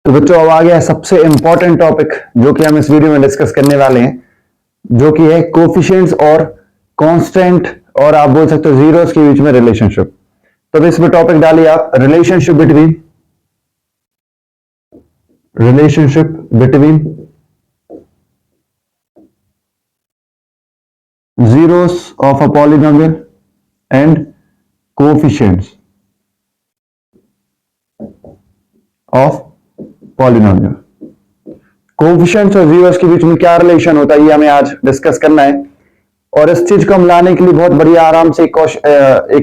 तो बच्चों अब आ गया सबसे इंपॉर्टेंट टॉपिक जो कि हम इस वीडियो में डिस्कस करने वाले हैं, जो कि है कोफिशिएंट्स और कांस्टेंट और आप बोल सकते हो जीरोस के बीच में रिलेशनशिप। तो इसमें टॉपिक डालिए आप relationship between zeros of a polynomial and coefficients of polynomial। Coefficients और जीरोस के बीच में क्या रिलेशन होता है ये हमें आज डिस्कस करना है, और इस चीज को हम लाने के लिए बहुत बढ़िया आराम से एक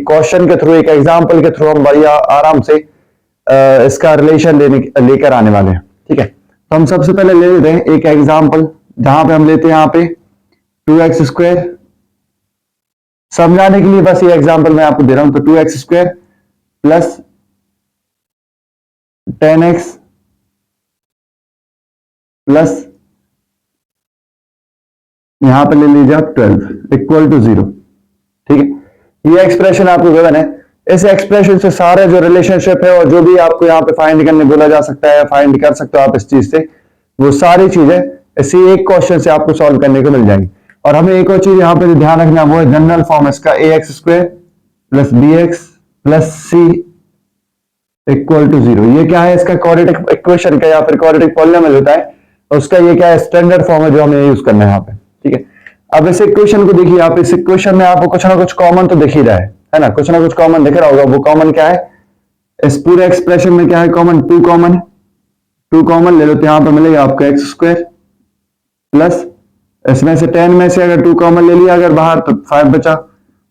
क्वेश्चन के थ्रू, एक एग्जांपल के थ्रू हम बढ़िया आराम से इसका रिलेशन लेकर आने वाले हैं। ठीक है, तो हम सबसे पहले ले लेते हैं एक एग्जांपल जहां पे हम लेते हैं यहाँ पे 2x²। समझाने के लिए बस ये एग्जांपल मैं आपको दे रहा हूं। तो 2x² प्लस 10x प्लस यहां पे ले लीजिए आप 12 इक्वल टू 0। ठीक है, ये एक्सप्रेशन आपको गिवन है। इस एक्सप्रेशन से सारे जो रिलेशनशिप है और जो भी आपको यहां पे फाइंड करने बोला जा सकता है, फाइंड कर सकते हो आप इस चीज से, वो सारी चीजें इसी एक क्वेश्चन से आपको सॉल्व करने को मिल जाएंगी। और हमें एक और चीज यहां पे ध्यान रखना, वो है जनरल फॉर्म इसका ax² plus bx plus c equal to 0। ये क्या है, इसका क्वाड्रेटिक इक्वेशन का या फिर क्वाड्रेटिक पॉलिनोमियल होता है, उसका ये क्या है, स्टैंडर्ड फॉर्म है जो हमें यूज करना है यहाँ पे। ठीक है, अब इस इक्वेशन को देखिए आप। इस इक्वेशन में आपको कुछ ना कुछ कॉमन तो दिख ही रहा है ना, कुछ ना कुछ कॉमन दिख रहा होगा। वो कॉमन क्या है, इस पूरे एक्सप्रेशन में क्या है कॉमन, 2 कॉमन है। 2 कॉमन ले लो तो यहां पर मिलेगा आपको x² प्लस इसमें से 10 में से अगर 2 कॉमन ले लिया अगर बाहर तो 5 बचा,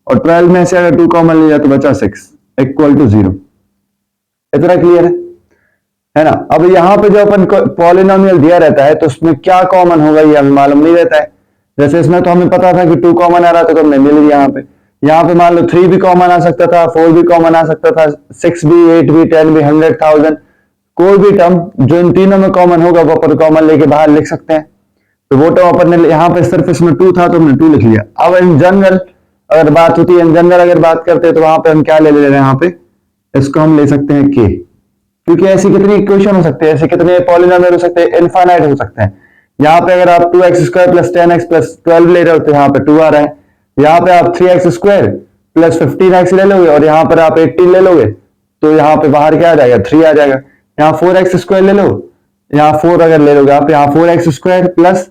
और 12 में से अगर 2 कॉमन ले लिया तो बचा 6 इक्वल टू 0। इतना क्लियर है ना। अब यहां पे जो अपन पॉलिनोमियल दिया रहता है तो उसमें क्या कॉमन होगा ये हमें मालूम नहीं रहता है। जैसे इसमें तो हमें पता था कि 2 कॉमन आ रहा था तो हमने ले लिया। यहाँ पे मान लो 3 भी कॉमन आ सकता था, 4 भी कॉमन आ सकता था, 6 भी, 8 भी, 10 भी, 100,000, कोई भी टर्म जो इन तीनों में कॉमन होगा वो अपन कॉमन लेके बाहर लिख सकते हैं। तो वो टर्म अपन ने यहाँ पे सिर्फ इसमें 2 था तो हमने 2 लिख लिया। अब इन जनरल अगर बात होती है, इन जनरल अगर बात करते हैं तो वहां पे हम क्या ले रहे हैं, यहाँ पे इसको हम ले सकते हैं k, क्योंकि ऐसी कितनी इक्वेशन हो सकते हैं, ऐसे कितने पॉलिनोमियल हो सकते हैं, इनफाइनाइट हो सकते हैं। यहाँ पे अगर आप 2x² प्लस 10x प्लस 12 ले रहे हो तो यहाँ पे 2 आ रहा है। यहाँ पे आप 3x² प्लस 15x ले लोगे और यहाँ पर आप 18 ले लोगे तो यहाँ पे बाहर क्या आ जाएगा, 3 आ जाएगा। यहाँ 4x² ले लो, यहाँ 4 अगर ले लोगे आप, यहाँ 4x² plus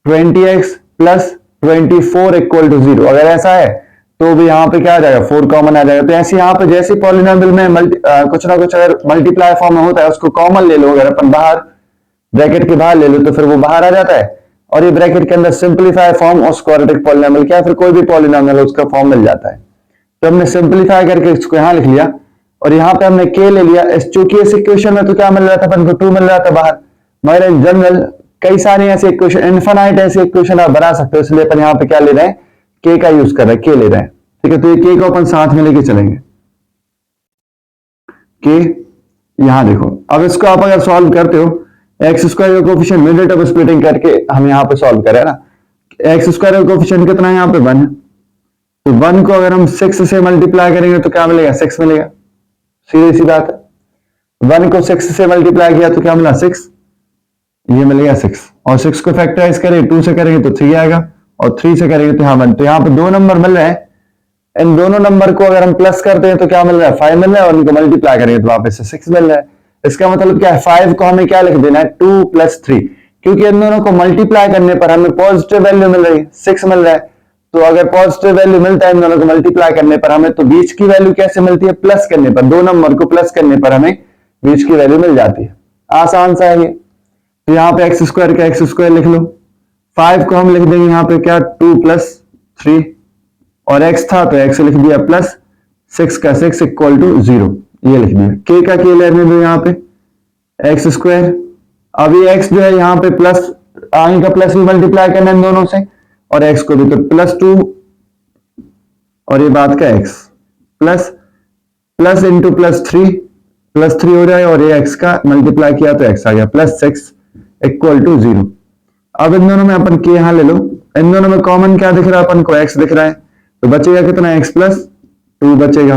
20x plus 24 equal to 0। अगर ऐसा है तो भी यहाँ पे क्या आ जाएगा, 4 कॉमन आ जाएगा। तो ऐसे यहाँ पे जैसे पॉलिनोमियल में कुछ ना कुछ अगर मल्टीप्लाई फॉर्म में होता है उसको कॉमन ले लो, अगर अपन बाहर ब्रैकेट के बाहर ले लो तो फिर वो बाहर आ जाता है, और ये ब्रैकेट के अंदर सिंपलीफाई फॉर्म और क्वाड्रेटिक पॉलिनोमियल क्या है, फिर कोई भी पॉलिनोमियल उसका फॉर्म मिल जाता है। तो हमने सिंपलीफाई करके इसको यहाँ लिख लिया और यहाँ पे हमने k ले लिया। चूंकि इस इक्वेशन में तो क्या मिल रहा था अपन को, 2 मिल रहा था बाहर, मगर इन जनरल कई सारी ऐसे इक्वेशन, इनफाइनाइट ऐसे इक्वेशन आप बना सकते हो, इसलिए अपन यहाँ पे क्या ले रहे हैं, k का यूज कर रहे हैं, k ले रहे हैं। ठीक है, तो ये k को अपन साथ में लेके चलेंगे। k यहां देखो, अब इसको आप अगर सॉल्व करते हो, x² का कोफिशिएंट मिडिल टर्म स्प्लिटिंग करके हम यहाँ पे सॉल्व करें ना, x² का कोफिशिएंट कितना है यहाँ पे 1, तो 1 को अगर हम 6 से मल्टीप्लाई करेंगे तो क्या मिलेगा, 6 मिलेगा। सीधी सी बात है, 1 को 6 से मल्टीप्लाई किया तो क्या मिला, 6, ये मिलेगा 6। और 6 को फैक्टराइज करें, 2 से करेंगे तो 3 आएगा, और 3 से करेंगे तो यहाँ 1। तो यहाँ पे 2 नंबर मिल रहे हैं, इन दोनों नंबर को अगर हम प्लस करते हैं तो क्या मिल रहा है, 5 मिल रहा है, और इनको मल्टीप्लाई करेंगे तो वापस से 6 मिल रहा है। इसका मतलब क्या है, 5 को हमें क्या लिख देना है, 2 प्लस 3, क्योंकि इन दोनों को मल्टीप्लाई करने पर हमें पॉजिटिव वैल्यू मिल रही है, 6 मिल रहा है। तो अगर पॉजिटिव वैल्यू मिलता है इन दोनों को मल्टीप्लाई करने पर हमें, तो बीच की वैल्यू कैसे मिलती है, प्लस करने पर, 2 नंबर को प्लस करने पर हमें बीच की वैल्यू मिल जाती है। आसान सा है ये। तो यहाँ पे x² का x² लिख लो, 5 को हम लिख देंगे यहाँ पे क्या, 2 प्लस 3, और x था तो x लिख दिया प्लस 6 का 6 इक्वल टू 0, ये लिख दिया। k का k लेने दो यहाँ पे x²। अब ये x जो है यहाँ पे प्लस, आगे का प्लस भी मल्टीप्लाई करना इन दोनों से, और x को भी, तो प्लस 2 और ये बात का x प्लस इंटू प्लस 3 हो जाए, और ये x का मल्टीप्लाई किया तो x आ गया प्लस 6 इक्वल टू 0। अब इन दोनों में अपन k यहां ले लो, इन दोनों में कॉमन क्या दिख रहा है अपन को, x दिख रहा है, तो बचेगा कितना, x प्लस 2 बचेगा।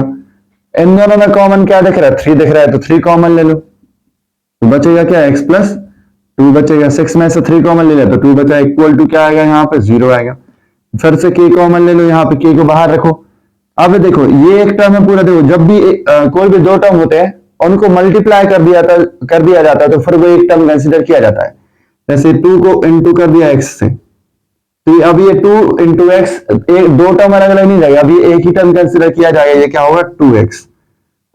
इन दोनों में कॉमन क्या दिख रहा है, 3 दिख रहा है, तो 3 कॉमन ले लो, तो बचेगा क्या, x प्लस 2 बचेगा। 6 में से 3 कॉमन ले लिया तो 2 बचा, इक्वल टू क्या आएगा यहाँ पे 0 आएगा। फिर से k कॉमन ले लो, यहाँ पे k को बाहर रखो। अब देखो ये एक टर्म है पूरा, देखो जब भी कोई भी दो टर्म होते हैं उनको मल्टीप्लाई कर दिया जाता है तो फिर वो एक टर्म कंसिडर किया जाता है। जैसे 2 को इंटू कर दिया x से, तो अब ये 2 इंटू एक्स, दो टर्म अलग अलग नहीं जाएगा, अब ये एक ही टर्म कंसिडर किया जाएगा, ये क्या होगा 2x।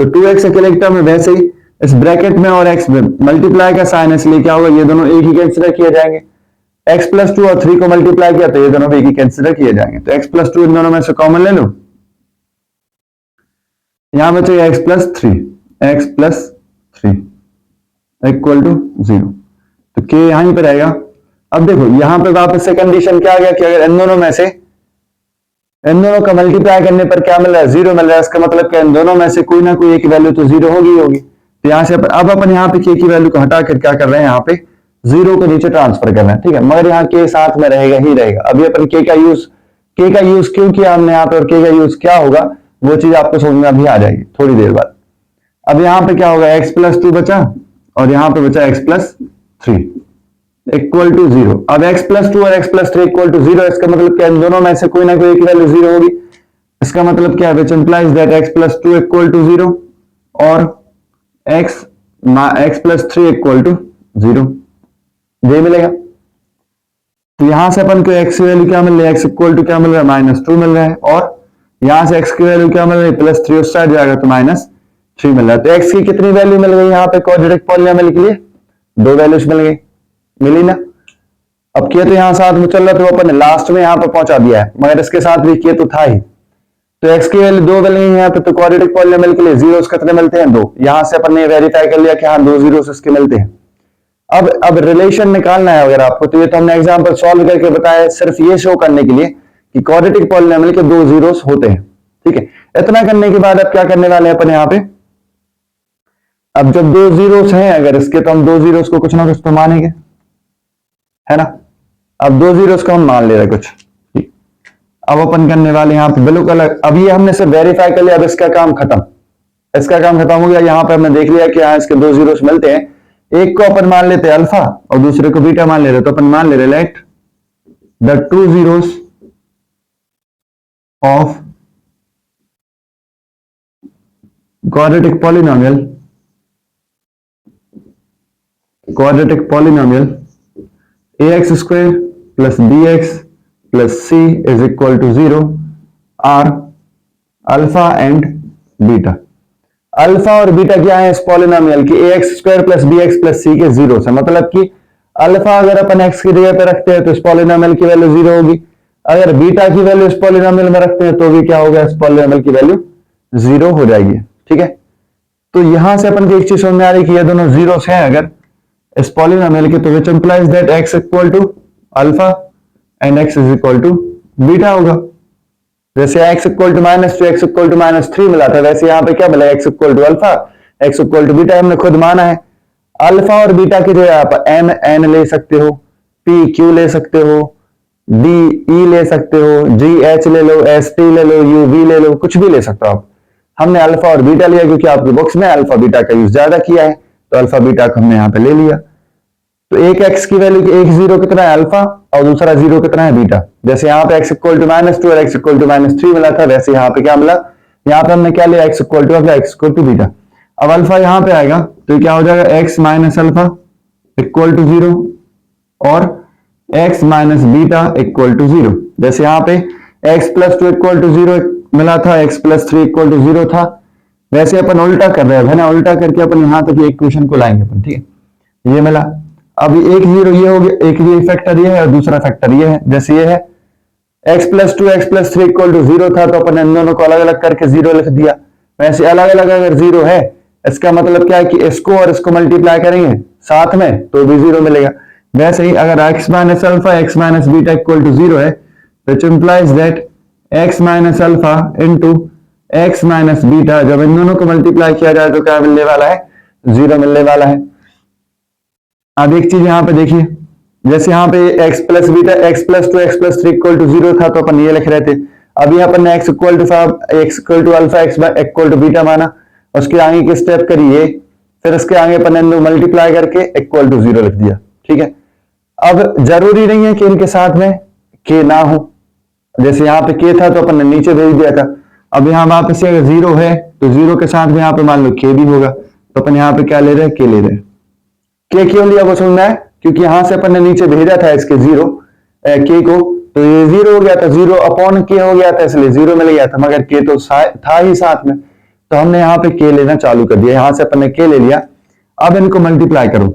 तो 2x अकेले एक टर्म है, वैसे ही इस ब्रैकेट में और x में मल्टीप्लाई का साइन है, इसलिए क्या होगा, ये दोनों एक ही कंसिडर किए जाएंगे। x प्लस 2 और 3 को मल्टीप्लाई किया तो ये दोनों भी एक ही कंसिडर किए जाएंगे। तो x प्लस 2 इन दोनों में से कॉमन ले लो, यहां बचेगा x प्लस 3 इक्वल टू 0। तो k यहीं पर रहेगा। अब देखो यहां पे वापस से कंडीशन क्या आ गया कि अगर इन दोनों में से, इन दोनों का मल्टीप्लाई करने पर क्या मिल रहा है, 0 मिल रहा है। इसका मतलब क्या, इन दोनों में से कोई ना कोई एक वैल्यू तो 0 होगी। तो यहां से अब अपन यहाँ पे k की वैल्यू को हटा कर क्या कर रहे हैं, यहाँ पे 0 को नीचे ट्रांसफर कर रहे हैं, ठीक है। मगर यहाँ k साथ में रहेगा ही रहेगा। अभी अपन k का यूज क्यों किया हमने यहाँ पे, और k का यूज क्या होगा वो चीज आपको समझ में अभी आ जाएगी थोड़ी देर बाद। अब यहाँ पे क्या होगा, x प्लस 2 बचा और यहाँ पे बचा x प्लस 3 इक्वल टू 0। अब x प्लस 2 और x प्लस 3 इक्वल टू 0, इसका मतलब क्या, इन दोनों में से कोई ना कोई एक वैल्यू 0 होगी। इसका मतलब क्या है, which implies that x plus 2 equal to 0 और x प्लस 3 इक्वल टू 0, ये मिलेगा। तो यहां से अपन को x की वैल्यू क्या मिल रही है, x इक्वल टू क्या मिल रहा है, -2 मिल रहा है, और यहां से x की वैल्यू क्या मिल रही है, +3 उस साइड जाएगा तो -3 मिल रहा है। तो x की कितनी वैल्यू मिल गई यहाँ पे क्वाड्रेटिक पॉलिनोमियल के लिए, 2 वैल्यूज मिल गई, मिली ना। अब किया तो यहां साथ में चल रहा, तो अपन ने लास्ट में यहां पर पहुंचा दिया है, मगर इसके साथ भी किया तो था ही। तो x की वैल्यू 2 मिल गई यहाँ पे, तो क्वाड्रेटिक पॉलिनोमियल के लिए जीरोस कितने मिलते हैं, 2। यहां से अपन ने वेरीफाई कर लिया कि हाँ 2 जीरोस इसके मिलते हैं। अब रिलेशन निकालना है अगर आपको, तो ये तो हमने एग्जांपल सॉल्व करके बताया, सिर्फ ये शो करने के लिए कि क्वाड्रेटिक पॉलिनोमियल के 2 जीरोस होते हैं, ठीक है। इतना करने के बाद अब क्या करने वाले हैं अपन यहाँ पे, अब जब 2 जीरोस हैं अगर इसके, तो हम 2 जीरोस को कुछ ना कुछ तो मानेंगे, है ना। अब 2 जीरोस को हम मान ले रहे कुछ, ठीक। अब अपन करने वाले यहाँ पे ब्लू कलर, अब ये हमने सिर्फ वेरीफाई कर लिया, अब इसका काम खत्म, इसका काम खत्म हो गया। यहाँ पे हमने देख लिया कि हाँ इसके 2 जीरोस मिलते हैं। एक को अपन मान लेते हैं अल्फा और दूसरे को बीटा मान ले रहे, तो अपन मान ले रहे let the 2 zeros of quadratic polynomial ax square plus bx plus c is equal to 0 are alpha and beta. Alpha और बीटा क्या है इस पॉलिनोमियल की, ax square plus bx plus c के 0 से, मतलब कि अल्फा अगर अपन x की जगह पे रखते हैं तो इस पॉलिनोमियल की वैल्यू 0 होगी, अगर बीटा की वैल्यू इस पॉलिनोमियल में रखते हैं तो भी क्या होगा, इस पॉलिनोमियल की वैल्यू 0 हो जाएगी, ठीक है। तो यहां से अपन को एक चीज समझ में आ रही है कि ये दोनों जीरोस हैं अगर इस पॉलिनोमियल के, तो which implies that x equal to alpha and x is equal to beta होगा। जैसे x equal to -2 x equal to -3 मिला था, वैसे यहाँ पे क्या मिला, x equal to alpha x equal to beta, हमने खुद माना है। अल्फा और बीटा की जगह आप n ले सकते हो, p q ले सकते हो, d e ले सकते हो, g h ले लो, s t ले लो, u v ले लो, कुछ भी ले सकते हो आप। हमने अल्फा और बीटा लिया क्योंकि आपके बुक्स में अल्फा बीटा का यूज ज्यादा किया है, तो अल्फा बीटा को हमने यहाँ पे ले लिया। तो एक x की वैल्यू की एक 0 कितना है अल्फा और दूसरा 0 कितना है बीटा। जैसे यहाँ पे x इक्वल टू -2 और x इक्वल टू -3 मिला था, वैसे यहाँ पे क्या मिला, यहाँ पे हमने क्या लिया, x equal to alpha x equal to beta. अब अल्फा यहाँ पे आएगा तो क्या हो जाएगा, x minus alpha equal to 0 और x minus beta equal to 0। जैसे यहाँ पे x प्लस 2 इक्वल टू 0 मिला था, x प्लस 3 इक्वल टू 0 था, वैसे अपन उल्टा कर रहे हैं ना, उल्टा करके अपन यहाँ तक इक्वेशन को लाएंगे अपन, ठीक है। ये मिला, अब एक 0 ये हो गया, एक ये फैक्टर ये है और दूसरा फैक्टर ये है। जैसे ये है x plus 2 x plus 3 equal to 0 था, तो अपन इन दोनों को अलग अलग करके 0 लिख दिया। वैसे अलग अलग अगर 0 है, इसका मतलब क्या है कि इसको और इसको मल्टीप्लाई करेंगे साथ में तो भी 0 मिलेगा। वैसे ही अगर x minus alpha x minus beta equal to 0 है, which implies that x minus alpha into x minus beta, जब इन दोनों को मल्टीप्लाई किया जाए तो क्या मिलने वाला है, 0 मिलने वाला है। अब एक चीज यहाँ पे देखिए, जैसे यहाँ पे x plus beta x plus 2 x plus 3 equal to 0 था, तो अपन ये लिख रहे थे। अभी अपन ने x equal to alpha x equal to beta माना, उसके आगे की स्टेप करिए फिर इसके आगे अपन ने मल्टीप्लाई करके इक्वल टू 0 लिख दिया। ठीक है, अब जरूरी नहीं है कि इनके साथ में के ना हो, जैसे यहाँ पे के था तो अपन ने नीचे भेज दिया था। अब यहाँ वापस से अगर 0 है तो 0 के साथ में यहाँ पे मान लो के भी होगा, तो अपन यहाँ पे क्या ले रहे हैं, के ले रहे हैं। के क्यों लिया वो समझना है, क्योंकि यहां से अपन ने नीचे भेजा था इसके 0 के को, तो ये 0 हो गया था, 0 अपॉन के हो गया था, इसलिए 0 मिल गया था, मगर के तो था ही साथ में, तो हमने यहाँ पे के लेना चालू कर दिया। यहां से अपन ने के ले लिया। अब इनको मल्टीप्लाई करो,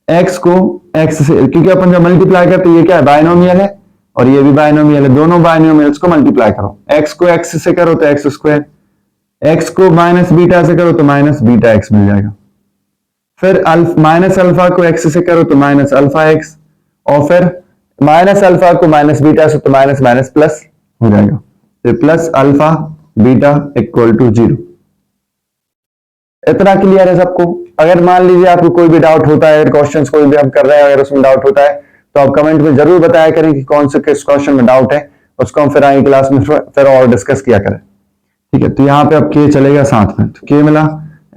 x को x से, क्योंकि अपन जब मल्टीप्लाई करते ये क्या है, बायनोमियल है और ये भी बायनोमियल है, दोनों बायनोमियल्स को मल्टीप्लाई करो। x को x से करो तो एक्स स्क्वायर, x को माइनस बीटा से करो तो माइनस बीटा एक्स मिल जाएगा। फिर माइनस अल्फा को x से करो तो माइनस अल्फा एक्स, और फिर माइनस अल्फा को माइनस बीटा से तो माइनस माइनस प्लस हो जाएगा, तो plus alpha beta equal to 0। इतना क्लियर है सबको? अगर मान लीजिए आपको कोई भी डाउट होता है, क्वेश्चंस कोई भी हम कर रहे हैं, अगर उसमें डाउट होता है तो आप कमेंट में जरूर बताया करें कि कौन से किस क्वेश्चन में डाउट है, उसको हम फिर आगे क्लास में फिर और डिस्कस किया करें। ठीक है, तो यहाँ पे अब के चलेगा साथ में, तो के मिला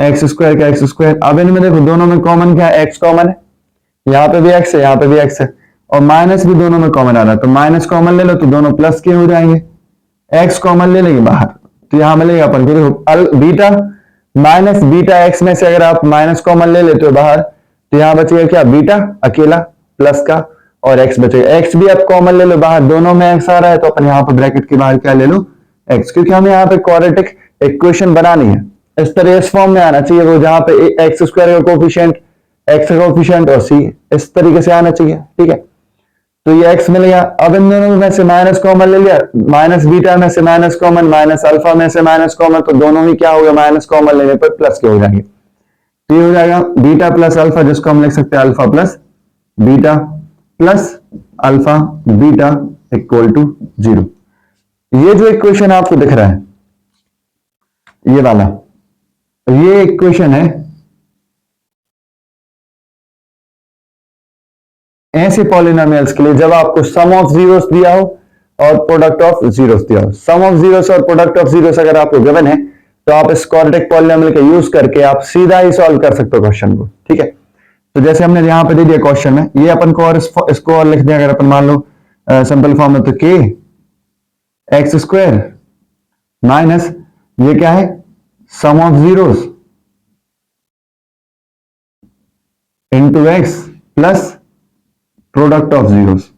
एक्स स्क्वायर का एक्स स्क्वायर। अब इनमें देखो दोनों में कॉमन क्या है, एक्स कॉमन है, यहाँ पे भी एक्स है, यहाँ पे भी एक्स है, और माइनस भी दोनों में कॉमन आ रहा है, तो माइनस कॉमन ले लो तो दोनों प्लस के हो जाएंगे। एक्स कॉमन ले लेंगे बाहर तो यहाँ मिलेगा अपन को देखो बीटा माइनस बीटा एक्स में से अगर आप माइनस कॉमन ले लेते हो बाहर तो यहाँ बचेगा क्या, बीटा अकेला प्लस का, और एक्स बचेगा। एक्स भी आप कॉमन ले लो बाहर, दोनों में एक्स आ रहा है तो अपन यहाँ पर ब्रैकेट के बाहर क्या ले लो, एक्स, क्योंकि हमें यहाँ पे क्वाड्रेटिक इक्वेशन बनानी है। इस तरह इस फॉर्म में आना चाहिए वो, जहां पे एक्स स्क्वायर का कोफिशिएंट, एक्स का कोफिशिएंट और सी इस तरीके से आना चाहिए। ठीक है, तो ये एक्स मिल गया। अब इन दोनों में से माइनस कॉमन ले लिया, माइनस बीटा में से माइनस कॉमन, माइनस अल्फा में से माइनस कॉमन, तो दोनों ही क्या होगा, माइनस कॉमन लेने पर प्लस के हो जाएंगे। तो ये हो जाएगा बीटा प्लस अल्फा, जिसको हम लिख सकते हैं alpha plus beta plus alpha beta equal to 0। ये जो इक्वेशन आपको दिख रहा है ये वाला, ये इक्वेशन है ऐसे पॉलिनोमियल्स के लिए जब आपको सम ऑफ जीरोस दिया हो और प्रोडक्ट ऑफ जीरोस दिया हो। सम ऑफ जीरोस और प्रोडक्ट ऑफ जीरोस अगर आपको गिवन है तो आप इस क्वाड्रेटिक पॉलिनोमियल का यूज करके आप सीधा ही सॉल्व कर सकते हो क्वेश्चन को। ठीक है, तो जैसे हमने यहां पे दे दिया क्वेश्चन में, ये अपन को और इसको और लिख दिया, अगर अपन मान लो सिंपल फॉर्म में, तो के एक्स स्क्वायर माइनस ये क्या है, sum of zeros into x plus product of zeros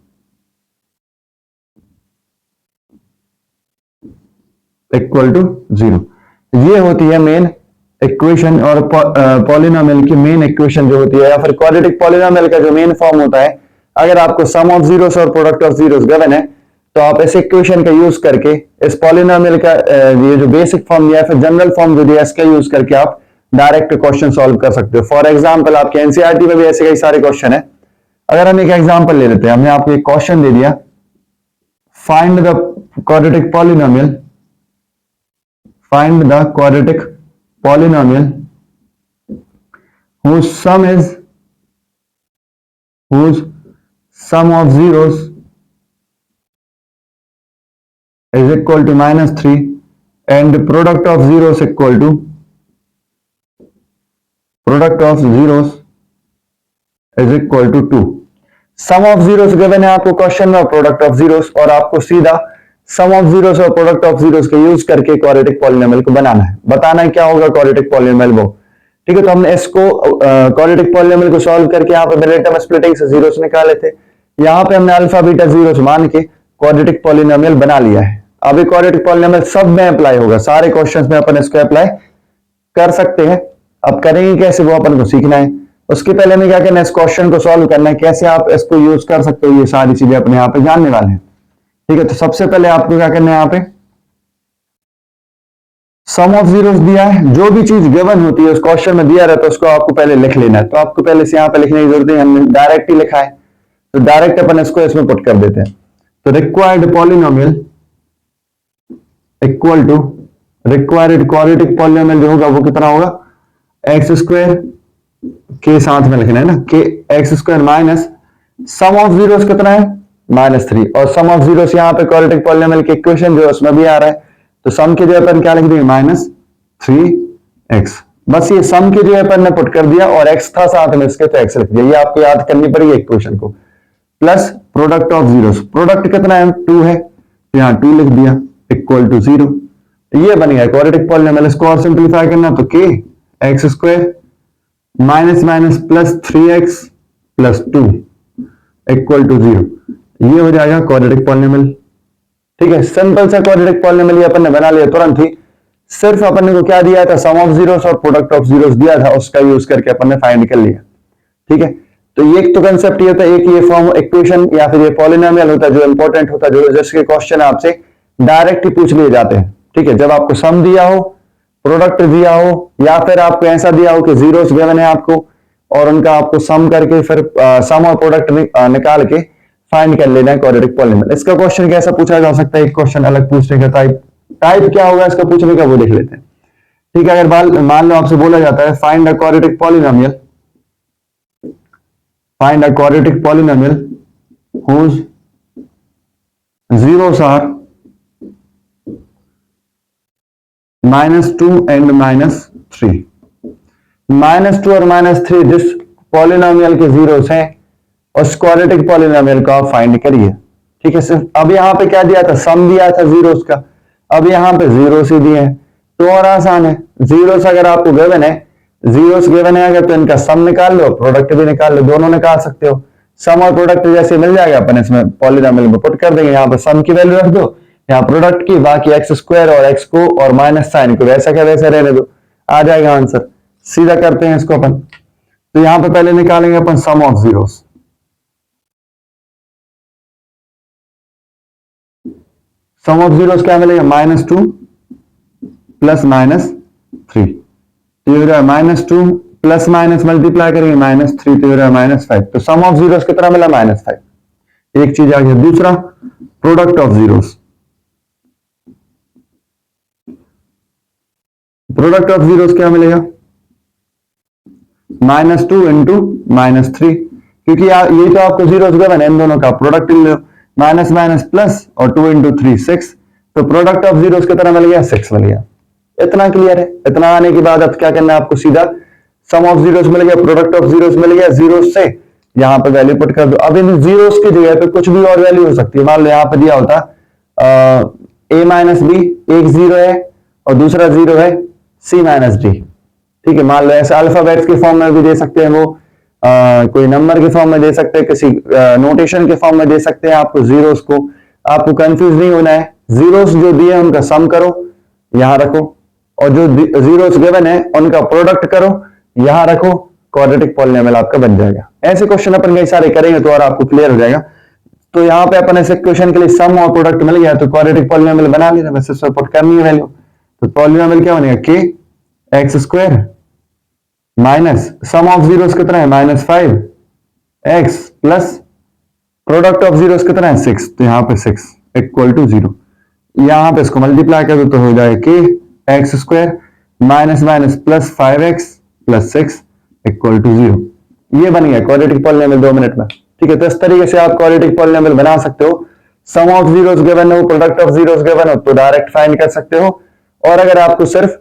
equal to 0। ये होती है मेन इक्वेशन, और पॉलिनोमियल की मेन इक्वेशन जो होती है, या फिर क्वाड्रेटिक पॉलिनोमियल का जो मेन फॉर्म होता है। अगर आपको सम ऑफ जीरोस और प्रोडक्ट ऑफ जीरोस गिवन है तो आप इस इक्वेशन का यूज करके इस पॉलिनोमियल का ये जो बेसिक फॉर्म दिया है, फिर जनरल फॉर्म जो दिया है, इसका यूज करके आप डायरेक्ट क्वेश्चन सॉल्व कर सकते हो। फॉर एग्जाम्पल आपके एनसीईआरटी में भी ऐसे कई सारे क्वेश्चन है। अगर हम एक एग्जांपल ले लेते हैं, हमने आपको एक क्वेश्चन दे दिया, find the quadratic polynomial, find the quadratic polynomial whose sum of zeros is equal to -3 and product of zeros equal to is equal to 2। Sum of zeros given है आपको क्वेश्चन में, प्रोडक्ट ऑफ जीरोस, और आपको सीधा सम of zeros और product of zeros का use करके quadratic polynomial को बनाना है, बताना है क्या होगा क्वाड्रेटिक पॉलिनोमियल वो। ठीक है, तो हमने इसको क्वाड्रेटिक पॉलिनोमियल को सॉल्व करके यहाँ पे मिनटम स्प्लिटिंग से जीरोस निकाले थे, यहाँ पे हमने अल्फा बीटा जीरोस मान के क्वाड्रेटिक पॉलिनोमियल बना लिया है। अब ये क्वाड्रेटिक पॉलिनोमियल सब में अप्लाई होगा, सारे क्वेश्चंस में अपन इसको अप्लाई कर सकते हैं। अब करेंगे कैसे वो अपन को सीखना है। उसके पहले हमें क्या करना है, इस क्वेश्चन को सॉल्व करना है, कैसे आप इसको यूज कर सकते हो, ये सारी चीजें अपने यहाँ पे जानने वाले हैं। ठीक है, तो सबसे पहले आपको क्या करना है, यहाँ पे सम ऑफ जीरोस दिया है, जो भी चीज गिवन होती है उस क्वेश्चन में दिया रहता है उसको आपको पहले लिख लेना है। तो आपको पहले से यहाँ पे लिखने की जरूरत नहीं, हमने डायरेक्ट ही लिखा है, तो डायरेक्ट अपन इसको इसमें पुट कर देते हैं। तो required polynomial equal to required quadratic polynomial जो होगा वो कितना होगा, एक्स स्क्वायर के साथ में लिखना है ना, के X square minus sum of zeros कितना है, -3, और सम ऑफ जीरोस यहाँ पे क्वाड्रेटिक पॉलिनोमियल की इक्वेशन जो है उसमें भी आ रहा है, तो सम के जगह पर क्या लिख देंगे, -3x बस ये सम की जगह पर ने पुट कर दिया और x था साथ में इसके तो x लिख दिया। ये आपको याद करनी पड़ेगी इक्वेशन को। Plus product of zeros, product कितना है 2 है तो यहां 2 लिख दिया इक्वल टू 0। ये बन गया क्वाड्रेटिक पॉलिनोमियल। इसको और सिंप्लीफाई करना तो k X square minus minus plus 3x plus 2 equal to 0। ये हो जाएगा क्वाड्रेटिक पॉलिनोमियल। ठीक है, सिंपल सा क्वाड्रेटिक पॉलिनोमियल ये अपन ने बना लिया तुरंत ही। सिर्फ अपन ने को क्या दिया था, सम ऑफ जीरोस और प्रोडक्ट ऑफ जीरोस दिया था, उसका यूज करके अपन ने फाइंड कर लिया। ठीक है, तो ये एक तो कंसेप्ट ये होता है, एक ये फॉर्म इक्वेशन या फिर ये पॉलिनोमियल होता है जो इंपॉर्टेंट होता है, जो जिसके क्वेश्चन आपसे डायरेक्ट ही पूछ लिए जाते हैं। ठीक है, जब आपको सम दिया हो, प्रोडक्ट दिया हो, या फिर आपको ऐसा दिया हो कि जीरोस गिवन है आपको और उनका आपको सम करके फिर सम और प्रोडक्ट निकाल के फाइंड कर लेना है क्वाड्रेटिक पॉलिनोमियल। इसका क्वेश्चन कैसा पूछा जा सकता है, एक क्वेश्चन अलग पूछने का टाइप क्या होगा इसका पूछने का, वो देख लेते हैं। ठीक है, अगर मान लो आपसे बोला जाता है find a quadratic polynomial, find a quadratic polynomial whose zeros are -2 and -3, -2 और -3 जिस पॉलिनोमियल के जीरोस हैं उस क्वाड्रेटिक पॉलिनोमियल को आप फाइंड करिए। ठीक है, सिर्फ अब यहां पे क्या दिया था, सम दिया था जीरोस का, अब यहां पे जीरोस ही दिए हैं तो और आसान है। जीरोस अगर आपको गिवन है, जीरोस गिवन है अगर तो इनका सम निकाल लो, प्रोडक्ट भी निकाल लो, दोनों निकाल सकते हो। सम और प्रोडक्ट जैसे मिल जाएगा अपन इसमें पॉलिनोमियल में पुट कर देंगे, यहाँ पर सम की वैल्यू रख दो, यहाँ प्रोडक्ट की, बाकी एक्स स्क्वायर और एक्स को और माइनस साइन को वैसा क्या वैसे रहने दो, आ जाएगा आंसर। सीधा करते हैं इसको अपन, तो यहाँ पे पहले निकालेंगे अपन sum of zeros. Sum of zeros क्या मिलेगा, -2 प्लस -3, तो ये हो जाएगा -2 प्लस माइनस मल्टीप्लाई करेंगे -3 तो हो जाएगा -5। तो सम ऑफ जीरोस कितना मिला, -5। एक चीज आ गई। दूसरा product of zeros, product of zeros क्या मिलेगा, -2 इंटू -3, क्योंकि ये तो आपको जीरोस गिवन है, इन दोनों का प्रोडक्ट ले लो, माइनस माइनस प्लस और 2 इंटू 3 6, तो प्रोडक्ट ऑफ जीरोस कितना मिल गया, 6 मिल गया। इतना क्लियर है। इतना आने के बाद अब क्या करना है आपको, सीधा सम ऑफ जीरोस मिल गया, प्रोडक्ट ऑफ जीरोस मिल गया, जीरोस से यहां पे वैल्यू पुट कर दो। अब इन जीरोस की जगह पे कुछ भी और वैल्यू हो सकती है। मान लो यहां पे दिया होता a माइनस बी, एक जीरो है और दूसरा जीरो है c माइनस डी। ठीक है, मान लो ऐसे अल्फाबेट्स के फॉर्म में भी दे सकते हैं, वो कोई नंबर के फॉर्म में दे सकते हैं, किसी नोटेशन के फॉर्म में दे सकते हैं आपको जीरोस को। आपको कंफ्यूज नहीं होना है, जीरोस जो दिए उनका सम करो, यहां रखो, और जो जीरोस गिवन है उनका प्रोडक्ट करो, यहां रखो, क्वाड्रेटिक पॉलिनोमियल आपका बन जाएगा। ऐसे क्वेश्चन अपन कई सारे करेंगे तो और आपको क्लियर हो जाएगा। तो यहां पे अपन ऐसे क्वेश्चन के लिए सम और प्रोडक्ट मिल गया तो क्वाड्रेटिक पॉलिनोमियल बना लेना, बस इसको पुट करनी है वैल्यू। तो पॉलिनोमियल क्या बनेगा, के X square minus sum of zeros कितना है -5 x plus product of zeros कितना है 6, तो यहां पे 6 इक्वल टू 0। यहां पे इसको मल्टीप्लाई कर दो तो हो जाएगा K X square minus minus plus 5x plus 6 equal to 0। ये बन गया क्वाड्रेटिक पॉलिनोमियल 2 मिनट में। ठीक है, तो इस तरीके से आप क्वाड्रेटिक पॉलिनोमियल बना सकते हो। सम ऑफ जीरोस गिवन हो, प्रोडक्ट ऑफ जीरोस गिवन हो तो डायरेक्ट फाइंड कर सकते हो, और अगर आपको सिर्फ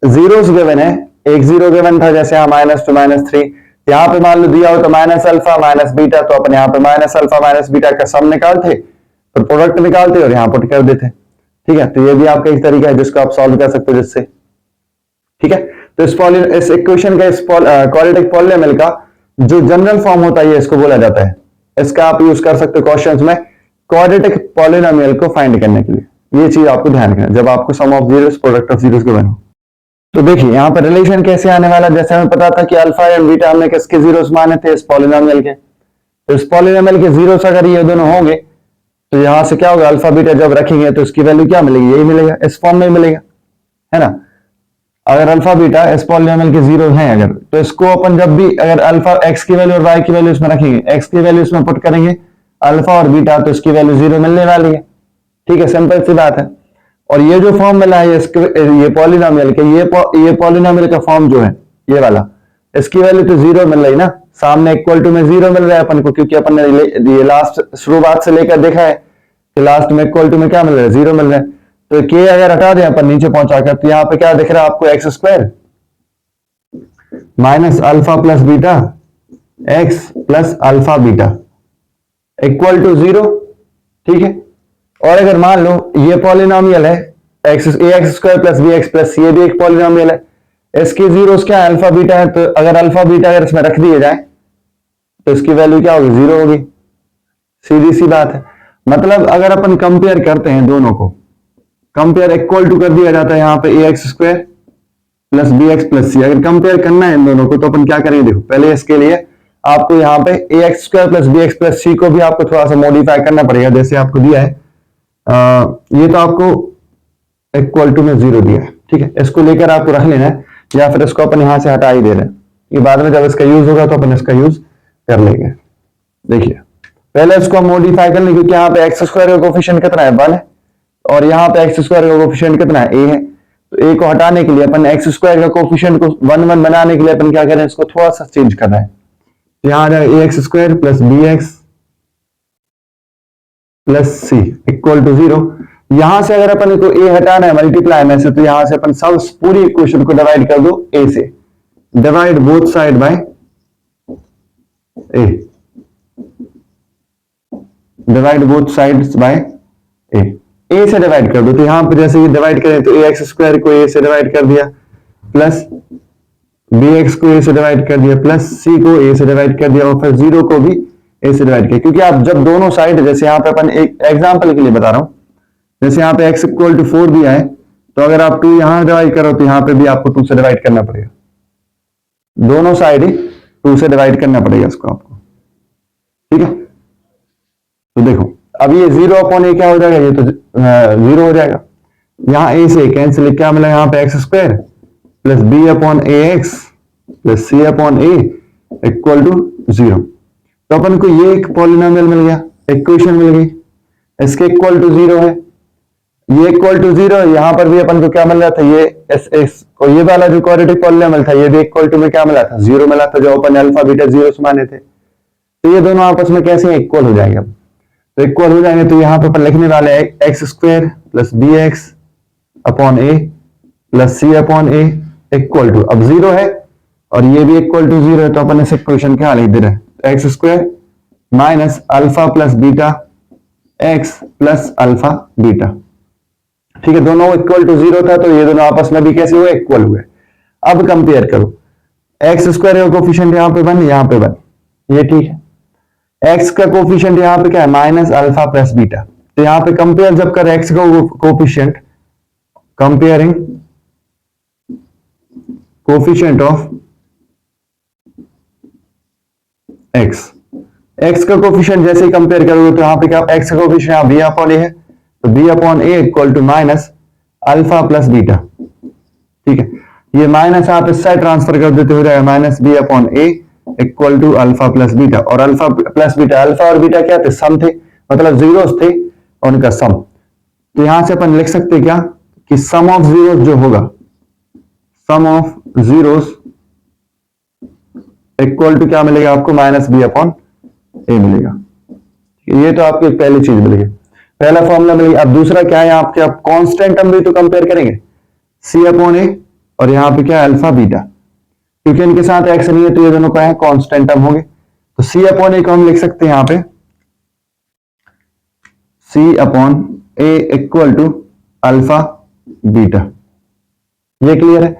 जीरोस गिवन है, एक जीरो गिवन था जैसे यहाँ -2 -3, यहाँ पे मान लो दिया हो तो माइनस अल्फा माइनस बीटा, तो अपन यहाँ पे माइनस अल्फा माइनस बीटा का सम निकालते तो प्रोडक्ट निकालते और यहाँ पुट कर देते। ठीक है, तो ये भी आपका एक तरीका है जिसको आप सॉल्व कर सकते हो जिससे। ठीक है, तो इस इक्वेशन का, इस क्वाड्रेटिक पॉलिनोमियल का जो जनरल फॉर्म होता है इसको बोला जाता है। इसका आप यूज कर सकते हो क्वेश्चंस में क्वाड्रेटिक पॉलिनोमियल को फाइंड करने के लिए। ये चीज आपको ध्यान रखना जब आपको sum of zeros product of zeros given हो। तो देखिए यहाँ पर रिलेशन कैसे आने वाला, जैसे हमें पता था कि अल्फा एंड बीटा हमने किसके जीरोस माने थे, इस पॉलिनोमियल के। तो इस पॉलिनोमियल के जीरोस अगर ये दोनों होंगे तो यहां से क्या होगा, अल्फा बीटा जब रखेंगे तो इसकी वैल्यू क्या मिलेगी, यही मिलेगा, इस फॉर्म में मिलेगा, है ना। अगर अल्फा बीटा इस पॉलिनोमियल के जीरो हैं अगर, तो इसको अपन जब भी अगर अल्फा एक्स की वैल्यू और वाई की वैल्यू इसमें रखेंगे, एक्स की वैल्यू इसमें पुट करेंगे अल्फा और बीटा, तो इसकी वैल्यू 0 मिलने वाली है। ठीक है, सिंपल सी बात है। और ये जो फॉर्म मिला है ये पॉलिनोमियल के, ये पॉलिनोमियल का फॉर्म जो है ये वाला, इसकी वैल्यू तो 0 मिल रही ना, सामने इक्वल टू में 0 मिल रहा है अपन को, क्योंकि अपन ने ये लास्ट शुरुआत से लेकर देखा है कि लास्ट में इक्वल टू में क्या मिल रहा है, 0 मिल रहा है। तो के अगर हटा दें अपन नीचे पहुंचा कर, तो यहाँ पे क्या दिख रहा है आपको, X square minus alpha plus beta X plus alpha beta equal to 0। ठीक है, और अगर मान लो ये पॉलिनोमियल है X square plus B x plus, ये भी एक पॉलिनोमियल है, इसके जीरोस क्या है, अल्फा बीटा है, तो अगर अल्फा बीटा अगर इसमें रख दिए जाए तो इसकी वैल्यू क्या होगी, 0 होगी। सीधी सी बात है। मतलब अगर अपन कंपेयर करते हैं दोनों को, कंपेयर इक्वल टू कर दिया जाता है यहां पे a x square plus B x plus c. अगर कंपेयर करना है इन दोनों को तो अपन क्या करेंगे, देखो पहले इसके लिए आपको यहां पे a x square plus B x plus c को भी आपको थोड़ा सा मॉडिफाई करना पड़ेगा, जैसे आपको दिया है ये तो आपको इक्वल टू में 0 दिया है। ठीक है, इसको लेकर आपको रख लेना है, या फिर इसको अपन यहां से हटा ही दे रहे हैं, ये बाद में जब इसका यूज होगा तो अपन इसका यूज कर लेंगे। देखिए पहले इसको हम मॉडिफाई कर लेंगे, क्योंकि यहाँ पे एक्स स्क्वायर का कोफिशिएंट कितना है, 1 है, और यहाँ पे एक्स स्क्वायर का कोफिशिएंट कितना है, ए है। तो ए को हटाने के लिए अपन एक्स स्क्वायर का कोफिशिएंट को 1 1 बनाने के लिए अपन क्या करें, इसको थोड़ा सा चेंज करना है। तो यहाँ आ जाएगा a x square plus B x plus c equal to 0। यहां से अगर अपन को ए हटाना है मल्टीप्लाई में से, तो यहां से अपन सब पूरी इक्वेशन को डिवाइड कर दो ए से, divide both side by a, divide both sides by a से डिवाइड कर दो। तो यहां पर जैसे ये डिवाइड करें तो ए एक्स स्क्वायर को ए से डिवाइड कर दिया, प्लस बी एक्स को ए से डिवाइड कर दिया, प्लस सी को ए से डिवाइड कर दिया, और फिर 0 को भी ए से डिवाइड किया। क्योंकि आप जब दोनों साइड, जैसे यहाँ पे अपन एक एग्जांपल के लिए बता रहा हूं, जैसे यहाँ पे x इक्वल टू 4 दिया है, तो अगर आप 2 यहां डिवाइड करो तो यहाँ पे भी आपको 2 से डिवाइड करना पड़ेगा, दोनों साइड 2 से डिवाइड करना पड़ेगा इसको आपको। ठीक है, तो देखो अब ये 0 अपॉन ए क्या हो जाएगा, ये तो 0 हो जाएगा। यहां ए से कैंसिल, क्या मिला यहाँ पे X square plus B upon A X plus C upon A equal to 0। तो अपन को ये एक पॉलिनोमियल मिल गया, इक्वेशन मिल गई, इसके इक्वल टू 0 है, ये इक्वल टू 0। यहां पर भी अपन को क्या मिल रहा था, ये एस एस और ये वाला जो क्वाड्रेटिक पॉलिनोमियल था, ये भी इक्वल टू में क्या मिला था, 0 मिला था, जो अपन अल्फा बीटा 0 माने थे। तो ये दोनों आपस में कैसे इक्वल हो जाएंगे, अब तो इक्वल हो जाएंगे। तो यहां पर अपन लिखने वाले हैं X square plus B X upon A plus C upon A equal to, अब 0 है और ये भी इक्वल टू 0 है, तो अपन इस इक्वेशन क्या लिख दे रहे हैं, X square minus alpha plus beta X plus alpha beta. ठीक है, दोनों इक्वल टू 0 था, तो ये दोनों आपस में भी कैसे हुए, इक्वल हुए। अब कंपेयर करो, एक्स स्क्वायर का कोफिशिएंट यहां पे 1, यहां पे 1, ये ठीक है। एक्स का कोफिशिएंट यहां पे क्या है, माइनस अल्फा प्लस बीटा। तो यहां पे कंपेयर जब कर एक्स का coefficient, comparing coefficient of x, x का कोफिशिएंट जैसे ही कंपेयर करोगे तो यहां पे क्या, एक्स का कोफिशिएंट यहां बी अपॉन ए है, तो B upon A equal to minus alpha plus beta. ठीक है, ये माइनस आप इस साइड ट्रांसफर कर देते हो जाएगा minus B upon A equal to alpha plus beta. और अल्फा प्लस बीटा, अल्फा और बीटा क्या थे, सम थे, मतलब जीरोस थे और उनका सम। तो यहां से अपन लिख सकते क्या कि सम ऑफ जीरोस जो होगा, सम ऑफ जीरोस इक्वल टू क्या मिलेगा आपको, माइनस बी अपॉन ए मिलेगा। ये तो आपकी पहली चीज मिल गई, पहला फॉर्मूला मिल गया। अब दूसरा क्या है आपके, आप कांस्टेंट टर्म भी तो कंपेयर करेंगे, सी अपॉन ए और यहां पे क्या है अल्फा बीटा, क्योंकि इनके साथ एक्स नहीं है तो ये दोनों क्या है, कांस्टेंट टर्म होंगे। तो सी अपॉन ए को हम लिख सकते हैं यहां पे c upon A equal to alpha beta. ये क्लियर है।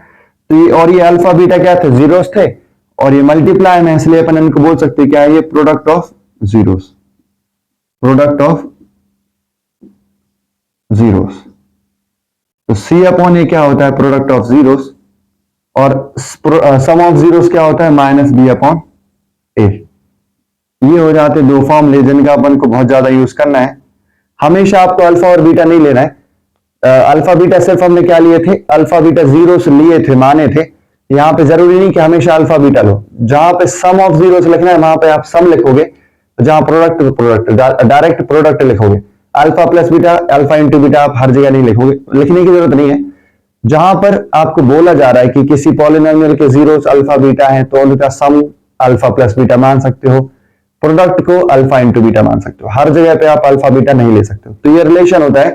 तो ये और ये अल्फा बीटा क्या थे, जीरोस थे, और ये मल्टीप्लाई में, इसलिए अपन इनको बोल सकते हैं क्या है, ये product of zeros, product of zeros. तो सी अपॉन ए क्या होता है, प्रोडक्ट ऑफ जीरोस, और सम ऑफ जीरोस क्या होता है, माइनस बी अपॉन ए। ये हो जाते दो फॉर्मूले जिनका अपन को बहुत ज्यादा यूज करना है। हमेशा आपको अल्फा और बीटा नहीं लेना है। अल्फा बीटा सिर्फ हमने क्या लिए थे, अल्फा बीटा जीरोस लिए थे, माने थे। यहां पे जरूरी नहीं कि हमेशा अल्फा बीटा लो, जहां पे सम ऑफ जीरोस लिखना है वहां पे आप सम लिखोगे, जहां प्रोडक्ट डायरेक्ट प्रोडक्ट लिखोगे। Alpha plus beta, alpha into beta आप हर जगह नहीं लिखोगे, लिखने की जरूरत नहीं है। जहां पर आपको बोला जा रहा है कि किसी पॉलिनोमियल के जीरोस अल्फा बीटा है तो उनका सम अल्फा प्लस बीटा मान सकते हो, प्रोडक्ट को अल्फा इंटू बीटा मान सकते हो, हर जगह पे आप अल्फा बीटा नहीं ले सकते हो। तो ये रिलेशन होता है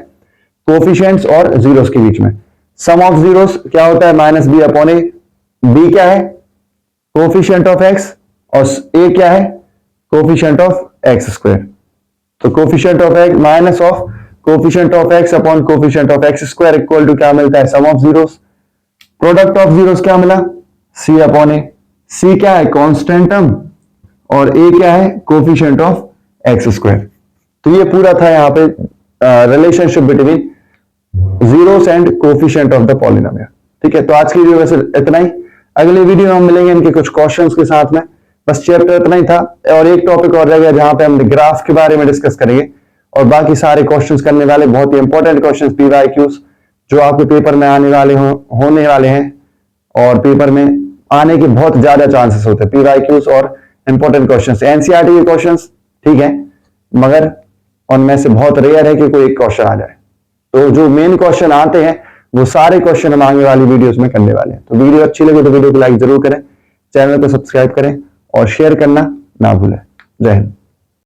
कोफिशिएंट्स और जीरोस के बीच में। सम ऑफ जीरोस क्या होता है, minus B upon a. B क्या है, कोफिशिएंट ऑफ एक्स और ए क्या है, कोफिशिएंट ऑफ एक्स स्क्वायर। तो coefficient of x minus of coefficient of x upon coefficient of x square equal to क्या मिलता है, sum of zeros. Product of zeros क्या मिला, सी अपॉन ए। सी क्या है, कांस्टेंट टर्म, और ए क्या है, कोफिशिएंट ऑफ एक्स स्क्वायर। तो ये पूरा था यहाँ पे relationship between zeros and coefficient of the polynomial. ठीक है, तो आज की वीडियो वैसे इतना ही। अगली वीडियो में हम मिलेंगे इनके कुछ क्वेश्चंस के साथ में। बस चैप्टर इतना ही था, और एक टॉपिक और रहेगा जहां पे हम ग्राफ के बारे में डिस्कस करेंगे, और बाकी सारे क्वेश्चंस करने वाले बहुत ही इंपॉर्टेंट क्वेश्चंस PYQs जो आपके पेपर में आने वाले होने वाले हैं, और पेपर में आने के बहुत ज्यादा चांसेस होते हैं। PYQs और इंपॉर्टेंट क्वेश्चंस, एनसीईआरटी के क्वेश्चंस ठीक है, मगर उनमें से बहुत रेयर है कि कोई एक क्वेश्चन आ जाए। तो जो मेन क्वेश्चन आते हैं वो सारे क्वेश्चन हम आगे वाली वीडियोस में करने वाले हैं। तो वीडियो अच्छी लगे तो वीडियो को लाइक जरूर करें, चैनल को सब्सक्राइब करें और शेयर करना ना भूलें। जय हिंद।